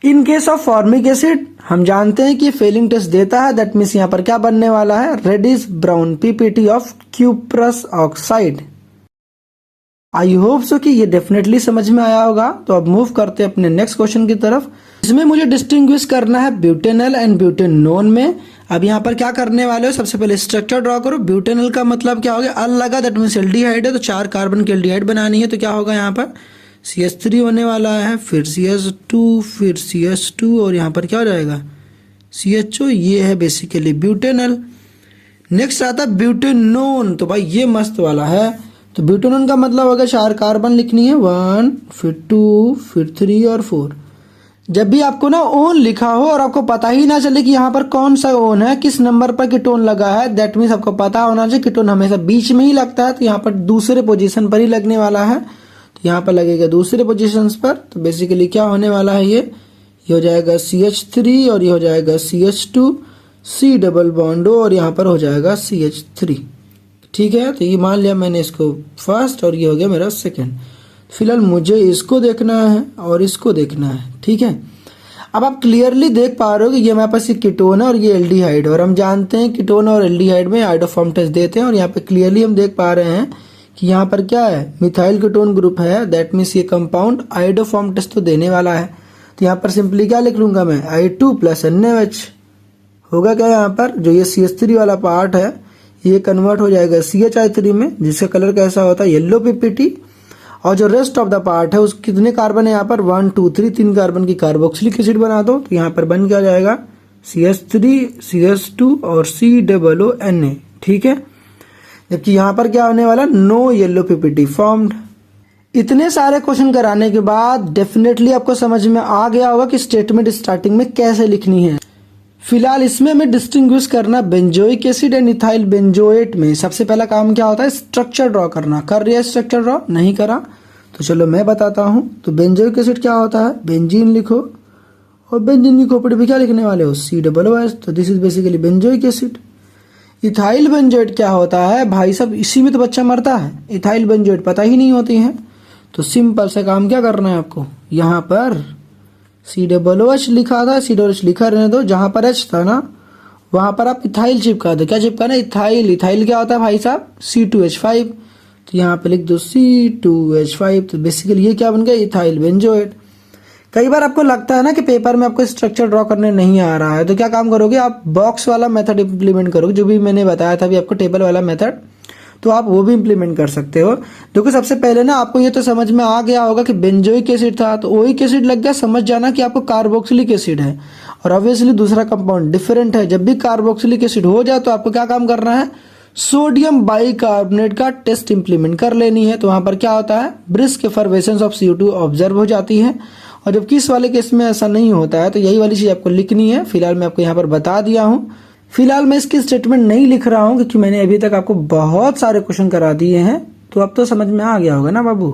In case of formic acid हम जानते हैं कि फेलिंग टेस्ट देता है, दैट मीन्स यहाँ पर क्या बनने वाला है, reddish brown PPT of cuprous oxide. I hope so कि ये डेफिनेटली समझ में आया होगा। तो अब मूव करते हैं अपने नेक्स्ट क्वेश्चन की तरफ। इसमें मुझे डिस्टिंग्विश करना है ब्यूटेनल एंड ब्यूटेनोन में। अब यहाँ पर क्या करने वाले हो, सबसे पहले स्ट्रक्चर ड्रॉ करो। ब्यूटेनल का मतलब क्या हो गया, अल लगा, दैट मीन्स एल्डिहाइड है, तो 4 कार्बन की एल्डिहाइड बनानी है, तो क्या होगा यहाँ पर CH3 होने वाला है, फिर CH2, फिर CH2 और यहाँ पर क्या हो जाएगा CHO। ये है बेसिकली ब्यूटेनल। नेक्स्ट आता है ब्यूटेनोन, तो भाई ये मस्त वाला है। तो ब्यूटेनोन का मतलब होगा 4 कार्बन लिखनी है, 1 फिर 2 फिर 3 और 4। जब भी आपको ना ओन लिखा हो और आपको पता ही ना चले कि यहाँ पर कौन सा ओन है, किस नंबर पर कीटोन लगा है, दैट मीन्स आपको पता होना चाहिए कीटोन हमेशा बीच में ही लगता है, तो यहाँ पर दूसरे पोजीशन पर ही लगने वाला है, तो यहाँ पर लगेगा दूसरे पोजीशन पर। तो बेसिकली क्या होने वाला है, ये हो जाएगा CH3 और ये हो जाएगा CH2, C डबल बॉन्ड और यहाँ पर हो जाएगा CH3। ठीक है, तो ये मान लिया मैंने इसको फर्स्ट और ये हो गया मेरा सेकंड। फिलहाल मुझे इसको देखना है और इसको देखना है। ठीक है, अब आप क्लियरली देख पा रहे हो कि ये हमारे पास कीटोन है और ये एल्डिहाइड, और हम जानते हैं कीटोन और एल्डिहाइड में आइडोफॉर्म टेस्ट देते हैं, और यहाँ पे क्लियरली हम देख पा रहे हैं कि यहाँ पर क्या है, मिथाइल कीटोन ग्रुप है, दैट मीन्स ये कंपाउंड आइडोफॉर्म टेस्ट तो देने वाला है। तो यहाँ पर सिंपली क्या लिख लूंगा मैं, I2 + NaOH होगा क्या, यहाँ पर जो ये CH3 वाला पार्ट है ये कन्वर्ट हो जाएगा CHI3 में, जिसका कलर कैसा होता है, येलो पीपीटी, और जो रेस्ट ऑफ द पार्ट है उस कितने कार्बन है यहाँ पर 1 2 3 3 कार्बन की कार्बोक्सिलिक एसिड बना दो, तो यहाँ पर बन क्या जाएगा CH3 CH2 और COONA। ठीक है, जबकि यहाँ पर क्या होने वाला, नो येलो पीपीटी फॉर्म्ड। इतने सारे क्वेश्चन कराने के बाद डेफिनेटली आपको समझ में आ गया होगा कि स्टेटमेंट स्टार्टिंग में कैसे लिखनी है। फिलहाल इसमें हमें डिस्टिंग्विश करना benzoic acid and ethyl benzoate में। सबसे पहला काम क्या होता है, स्ट्रक्चर ड्रॉ करना। कर रही है स्ट्रक्चर ड्रॉ, नहीं करा तो चलो मैं बताता हूँ। तो बेंजोइक एसिड क्या होता है, बेंजीन लिखो, और बेंजीन की खोपड़ी पे क्या लिखने वाले हो, COOH, तो this is basically benzoic acid. Ethyl benzoate क्या होता है भाई साहब, इसी में तो बच्चा मरता है, इथाइल बेंजोएट पता ही नहीं होती है। तो सिंपल से काम क्या करना है आपको, यहाँ पर COOH लिखा था, COOH लिखा रहने दो, जहां पर H था ना वहां पर आप इथाइल चिपका दो। क्या चिपकाना, इथाइल। इथाइल क्या होता है भाई साहब, C2H5, तो यहाँ पे लिख दो C2H5। तो बेसिकली ये क्या बन गया, इथाइल बेंजोएट। कई बार आपको लगता है ना कि पेपर में आपको स्ट्रक्चर ड्रॉ करने नहीं आ रहा है, तो क्या काम करोगे, आप बॉक्स वाला मेथड इंप्लीमेंट करोगे, जो भी मैंने बताया था अभी आपको टेबल वाला मेथड, तो आप वो भी इंप्लीमेंट कर सकते हो। देखो सबसे पहले ना आपको ये तो समझ में आ गया होगा कि बेंजोइक एसिड था, तो ओइक एसिड लग गया, समझ जाना कि आपको कार्बोक्सिलिक एसिड है, और ऑब्वियसली दूसरा कंपाउंड डिफरेंट है। जब भी कार्बोक्सिलिक एसिड हो जाए तो आपको क्या काम करना है, सोडियम बाइकार्बोनेट का टेस्ट इंप्लीमेंट कर लेनी है। तो वहां पर क्या होता है, brisk effervescence of CO2 observe हो जाती है, और जबकि इस वाले केस में ऐसा नहीं होता है, तो यही वाली चीज आपको लिखनी है। फिलहाल मैं आपको यहाँ पर बता दिया हूँ। फिलहाल मैं इसकी स्टेटमेंट नहीं लिख रहा हूं क्योंकि मैंने अभी तक आपको बहुत सारे क्वेश्चन करा दिए हैं, तो अब तो समझ में आ गया होगा ना बाबू।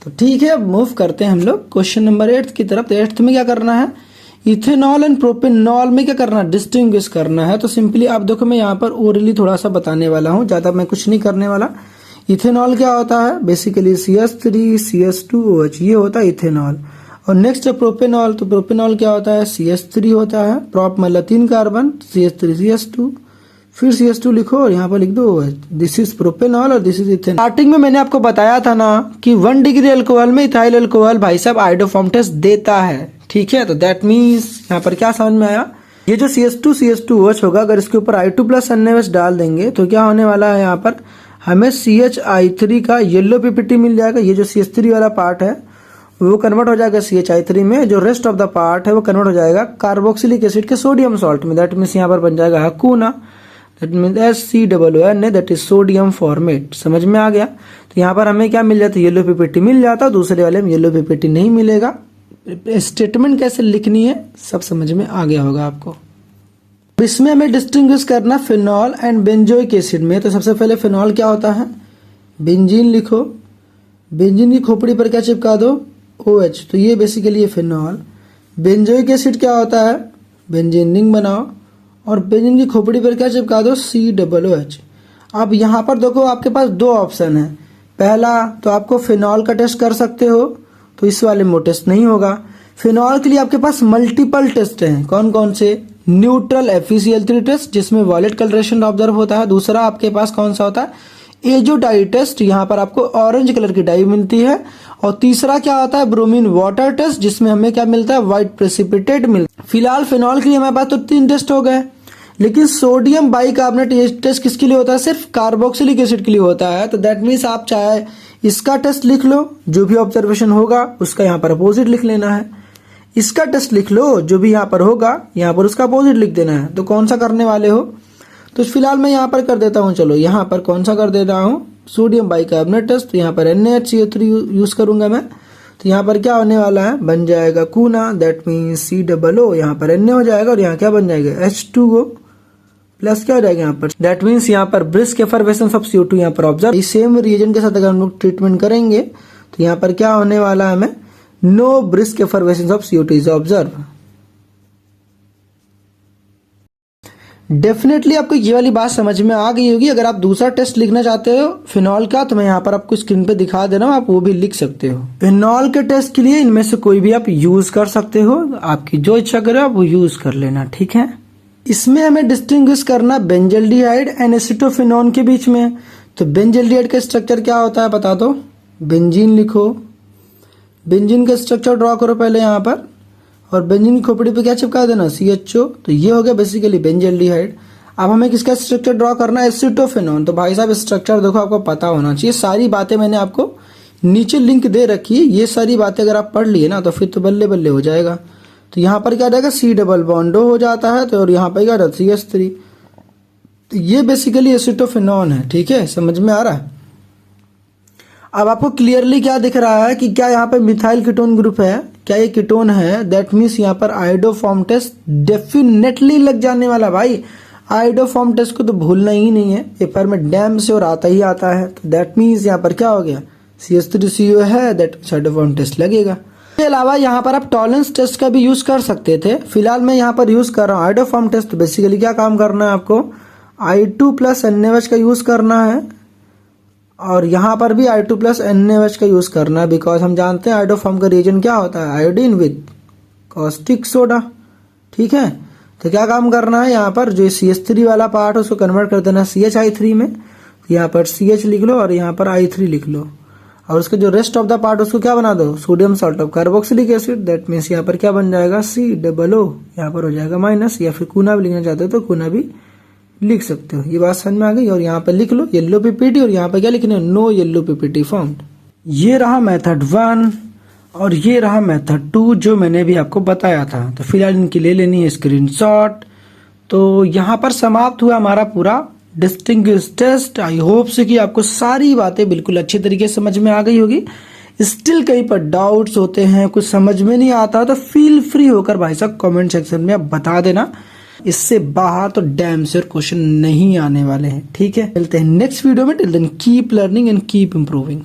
तो ठीक है, अब मूव करते हैं हम लोग क्वेश्चन नंबर 8 की तरफ। तो 8th में क्या करना है, इथेनॉल एंड प्रोपेनॉल में क्या करना है, डिस्टिंग्विश करना है। तो सिंपली आप देखो मैं यहाँ पर ओरली थोड़ा सा बताने वाला हूँ, ज्यादा मैं कुछ नहीं करने वाला। इथेनॉल क्या होता है, बेसिकली CH3 CH2OH, ये होता है इथेनॉल। और नेक्स्ट है प्रोपेनॉल, तो प्रोपेनॉल क्या होता है, CH3 होता है, प्रोप मतलब 3 कार्बन, CH3 CH2, फिर CH2 लिखो और यहाँ पर लिख दो OH। दिस इज प्रोपेनॉल और दिस इज इथेनॉल। स्टार्टिंग में मैंने आपको बताया था ना कि 1 डिग्री अल्कोहल में इथाइल अल्कोहल भाई साहब आइडोफॉर्म टेस्ट देता है। ठीक है, तो दैट मीन्स यहाँ पर क्या समझ में आया, ये जो CH2 CH2OH होगा, अगर इसके ऊपर I2 + NaOH डाल देंगे तो क्या होने वाला है, यहाँ पर हमें CHI3 का येलो पीपीटी मिल जाएगा। ये जो CH3 वाला पार्ट है वो कन्वर्ट हो जाएगा CHI3 में, जो रेस्ट ऑफ द पार्ट है वो कन्वर्ट हो जाएगा कार्बोक्सिलिक एसिड के सोडियम सॉल्ट में, दैट मीन्स यहाँ पर बन जाएगा हकूना, that means SCOONA, that is sodium formate. समझ में आ गया। तो यहाँ पर हमें क्या मिल जाता है, येलो पीपीटी मिल जाता, दूसरे वाले में येलो पीपीटी नहीं मिलेगा। स्टेटमेंट कैसे लिखनी है सब समझ में आ गया होगा आपको। इसमें हमें डिस्टिंग्विश करना फिनॉल एंड बेंजोइक एसिड में। तो सबसे पहले फिनॉल क्या होता है, बेंजीन लिखो, बेंजीन की खोपड़ी पर क्या चिपका दो, OH, तो ये बेसिकली ये फिनॉल। बेंजोइक एसिड क्या होता है, बेंजीन रिंग बनाओ, और बेंजीन की खोपड़ी पर क्या चिपका दो, COOH। अब यहाँ पर देखो आपके पास दो ऑप्शन है। पहला तो आपको फिनॉल का टेस्ट कर सकते हो, तो इस वाले में टेस्ट नहीं होगा। फिनॉल के लिए आपके पास मल्टीपल टेस्ट हैं। कौन कौन से? न्यूट्रल FeCl3 टेस्ट जिसमें वॉयलेट कलरेशन ऑब्जर्व होता है। दूसरा आपके पास कौन सा होता है? एजो डाई टेस्ट, यहाँ पर आपको ऑरेंज कलर की डाई मिलती है। और तीसरा क्या होता है? ब्रोमीन वाटर टेस्ट जिसमें हमें क्या मिलता है? व्हाइट प्रेसिपिटेट मिलता है। फिलहाल फिनॉल के लिए हमारे पास तो 3 टेस्ट हो गए, लेकिन सोडियम बाइकार्बोनेट टेस्ट किसके लिए होता है? सिर्फ कार्बोक्सिलिक एसिड के लिए होता है। तो दैट मीन्स आप चाहे इसका टेस्ट लिख लो, जो भी ऑब्जर्वेशन होगा उसका यहाँ पर अपोजिट लिख लेना है। इसका टेस्ट लिख लो, जो भी यहाँ पर होगा यहाँ पर उसका अपोजिट लिख देना है। तो कौन सा करने वाले हो? तो फिलहाल मैं यहाँ पर कर देता हूँ। चलो यहाँ पर कौन सा कर दे रहा हूँ? Sodium bicarbonate test. तो यहाँ पर NaHCO3 यूज करूंगा मैं। तो यहाँ पर क्या होने वाला है? बन जाएगा कूना, दैट मीन्स COO, यहाँ पर Na हो जाएगा और यहाँ क्या बन जाएगा? H2O प्लस क्या हो जाएगा यहाँ पर? दैट मीन्स यहाँ पर ब्रिस्क एफरवेसेंस ऑफ CO2 यहाँ पर ऑब्जर्व। इस सेम रिएजेंट के साथ अगर हम लोग ट्रीटमेंट करेंगे तो यहाँ पर क्या होने वाला है? हमें no brisk effervescence of CO2 is observe. Definitely आपको ये वाली बात समझ में आ गई होगी। अगर आप दूसरा टेस्ट लिखना चाहते हो फिनॉल का, तो मैं यहाँ पर आपको स्क्रीन पे दिखा दे रहा हूँ, आप वो भी लिख सकते हो। फिनॉल के टेस्ट के लिए इनमें से कोई भी आप यूज कर सकते हो, आपकी जो इच्छा करे आप वो यूज कर लेना, ठीक है। इसमें हमें डिस्टिंग्विश करना बेंजल्डिहाइड एंड एसिटोफिनोन के बीच में। तो बेंजल्डिहाइड का स्ट्रक्चर क्या होता है बता दो? बेंजीन लिखो, बेंजीन का स्ट्रक्चर ड्रॉ करो पहले यहाँ पर, और बेंजीन की खोपड़ी पे क्या चिपका देना? CHO। तो ये हो गया बेसिकली बेंजल्डिहाइड। अब हमें किसका स्ट्रक्चर ड्रॉ करना है? एसिटोफिनोन। तो भाई साहब स्ट्रक्चर देखो आपको पता होना चाहिए। सारी बातें मैंने आपको नीचे लिंक दे रखी है, ये सारी बातें अगर आप पढ़ लिए ना तो फिर तो बल्ले बल्ले हो जाएगा। तो यहाँ पर क्या रहेगा? C डबल बॉन्ड हो जाता है, तो और यहाँ पर क्या रहता है? CH3। तो ये बेसिकली एसिटोफिनोन है, ठीक है, समझ में आ रहा है। अब आपको क्लियरली क्या दिख रहा है कि क्या यहाँ पे मिथाइल कीटोन ग्रुप है? क्या ये कीटोन है? दैट मीन्स यहाँ पर आयोडोफॉर्म टेस्ट डेफिनेटली लग जाने वाला भाई। आयोडोफॉर्म टेस्ट को तो भूलना ही नहीं है, पेपर में डैम से और आता ही आता है। तो दैट मीन्स यहाँ पर क्या हो गया? CH3CO है, दैट आयोडोफॉर्म टेस्ट लगेगा। इसके अलावा यहाँ पर आप टॉलरेंस टेस्ट का भी यूज कर सकते थे। फिलहाल मैं यहाँ पर यूज कर रहा हूँ आयोडोफॉर्म टेस्ट। तो बेसिकली क्या काम करना है आपको? I2+ NaOH का यूज करना है, और यहाँ पर भी I2+ NaOH का यूज करना है, बिकॉज हम जानते हैं आयोडोफॉर्म का रिएजेंट क्या होता है? आयोडीन विद कॉस्टिक सोडा, ठीक है। तो क्या काम करना है? यहाँ पर जो CH3 वाला पार्ट है उसको कन्वर्ट कर देना CHI3 में। तो यहाँ पर CH लिख लो और यहाँ पर I3 लिख लो, और उसका जो रेस्ट ऑफ द पार्ट उसको क्या बना दो? Sodium salt of carboxylic acid. That means यहाँ पर क्या बन जाएगा? COO, यहाँ पर हो जाएगा माइनस, या फिर कूना भी लिखना चाहते हो तो कूना भी लिख सकते हो। ये बात समझ में आ गई। और यहाँ पर लिख लो येलो PPT, और यहाँ पर क्या लिखना है? No yellow PPT found. ये रहा मेथड 1 और ये रहा मेथड 2 जो मैंने भी आपको बताया था। तो फिलहाल इनकी ले लेनी है स्क्रीनशॉट। तो यहाँ पर समाप्त हुआ हमारा पूरा डिस्टिंग्विश टेस्ट। आई होप से कि आपको सारी बातें बिल्कुल अच्छे तरीके से समझ में आ गई होगी। स्टिल कहीं पर डाउट्स होते हैं, कुछ समझ में नहीं आता, तो फील फ्री होकर भाई साहब कमेंट सेक्शन में आप बता देना। इससे बाहर तो डैम श्योर क्वेश्चन नहीं आने वाले हैं, ठीक है। मिलते हैं नेक्स्ट वीडियो में। Till then keep learning and keep improving.